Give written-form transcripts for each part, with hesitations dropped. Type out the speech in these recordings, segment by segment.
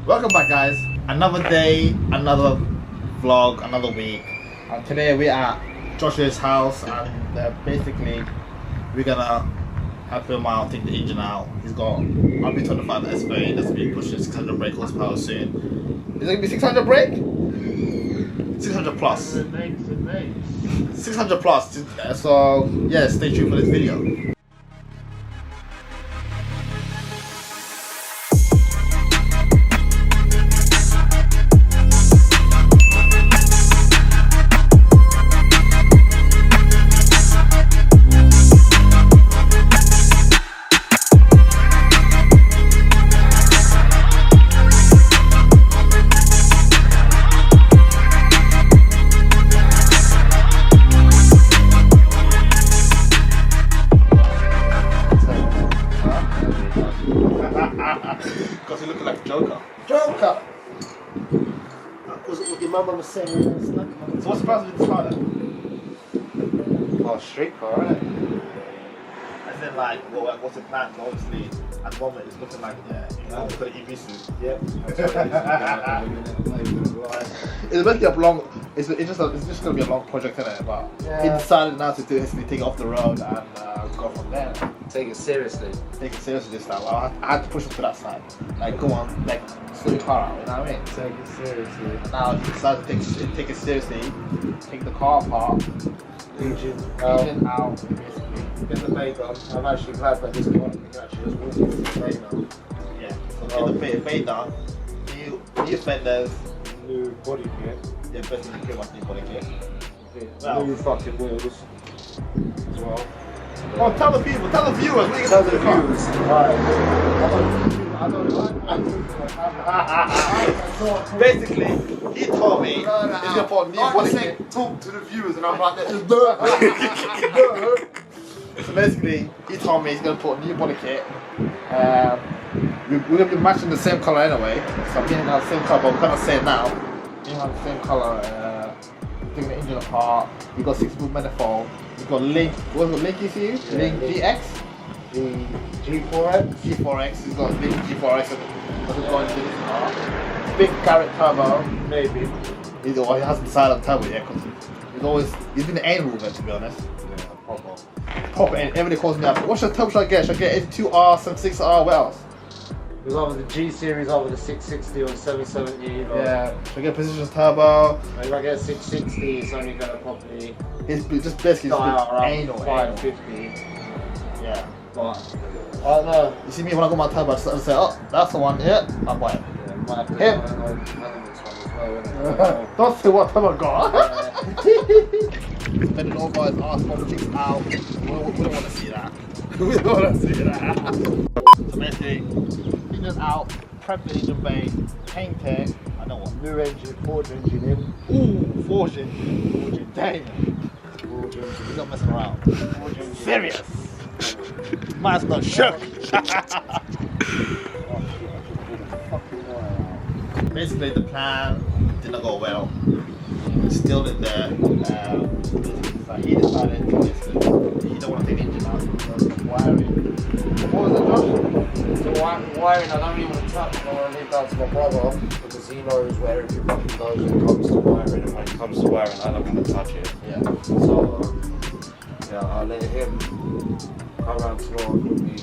Welcome back, guys. Another day, another vlog, another week. And today we're at Joshua's house, and basically we're gonna have him out, take the engine out. He's got RB25 S that's being pushing 600 brake horsepower soon. Is it gonna be 600 brake? 600 plus. 600 plus. So yeah, stay tuned for this video. Because he looking like Joker. Joker! That was what your mama was saying. So what's the price of this car then? Oh, street car, right? As in like, well, what's the plan? Obviously, at the moment it's looking like, it's got an EV suit. Yep. It's basically a long, it's just going to be a long project, isn't it? But he decided now to take it off the road and go from there. Take it seriously. Take it seriously this time. I had to push him to that side. Like, go on, like, sort your car out, you know what I mean? Take it seriously. And now he decided to take it seriously, take the car apart, Engine out, basically. Get the bay done. I'm actually glad that this car can actually just walk into the bay now. Yeah, so get the bay done, new fenders, New body kit. yeah, basically pretty much new body kit. New fucking wheels as well. Oh, tell the people, tell the viewers what you Tell got the to the car. viewers. Alright. Basically, he told me he's gonna put new body kit. Talk to the viewers, and I'm like, So basically, he told me he's gonna put a new body kit. We're gonna be matching the same color anyway, so I'm getting out the same color, but we're gonna say it now. We have the same color, taking the engine apart. We got 6-spool manifold. We got Link, what was it, Link ECU? Yeah, Link GX? the G4X. G4X, he's got Link G4X that's going into this car. Big carrot turbo. Maybe. He hasn't decided on turbo yet because he's been an anal with it, to be honest. Yeah, proper. Proper, and everybody calls me up. What turbo should I get? Should I get 82R, 76R? What else? There's either the G series, either the 660 or the 770. Yeah, should I get precision turbo? If I get a 660, it's only going to probably It's just basically die out around anal. 550. Yeah. But I don't know. You see me when I got my turbo, I just say, oh, that's the one. Yeah, I'll buy it. Yeah, might have to Him. buy an old Elements one as well, innit? Don't say what turbo I got. Spending over his ass, politics out. We don't want to see that. We don't want to see that. So basically, engine's out, prep the engine bay, paint it. I know what. New engine, Ford engine in. Ooh, forged engine. Damn. Ford engine. He's not messing around. Ford engine. Serious. Man's not shook. Basically, the plan did not go well. It's still in there. So he decided he don't want to take the engine out because of wiring. What was it, Josh? So wiring, I don't really want to touch. I want to leave that to my brother because he knows where every fucking goes when it comes to wiring. And when it comes to wiring, I don't want to touch it. Yeah. So yeah, I'll let him come around tomorrow with me.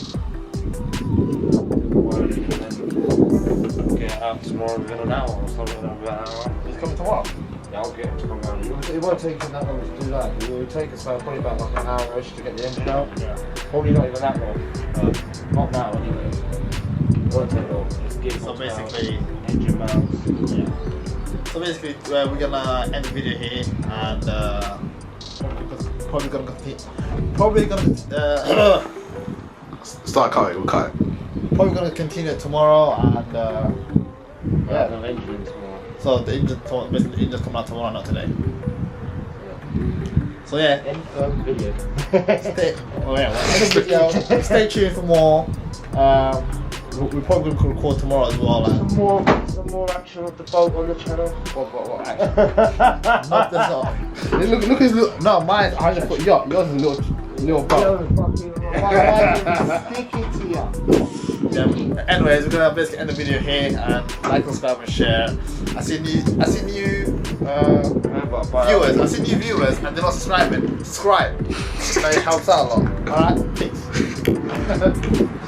Wiring and then get it out tomorrow within an hour or something like that. He's coming tomorrow. Yeah, I'll get him to come around. It won't take him that long to do that. It will take us probably about like an hour-ish to get the engine out. Yeah. Probably not even that long. Not now anyway. It won't take long. Just get So basically, engine mounts. yeah. So basically, we're gonna end the video here and probably gonna Start cutting, we'll cut it. Probably gonna continue it tomorrow and Yeah, no engine tomorrow. so the basically the engine's coming out tomorrow, not today. So yeah, End video. stay tuned for more. We're probably gonna record tomorrow as well. Some more action of the boat on the channel. What action? Not this off. Look at his little. No, mine's 100 foot yacht. Yours is a little boat. Yo, fucking, stick it to you. Yeah. Anyways, we're gonna basically end the video here and like, subscribe, and share. I see new viewers. I see new viewers and they're not subscribing. Subscribe. That helps out a lot. Alright, peace.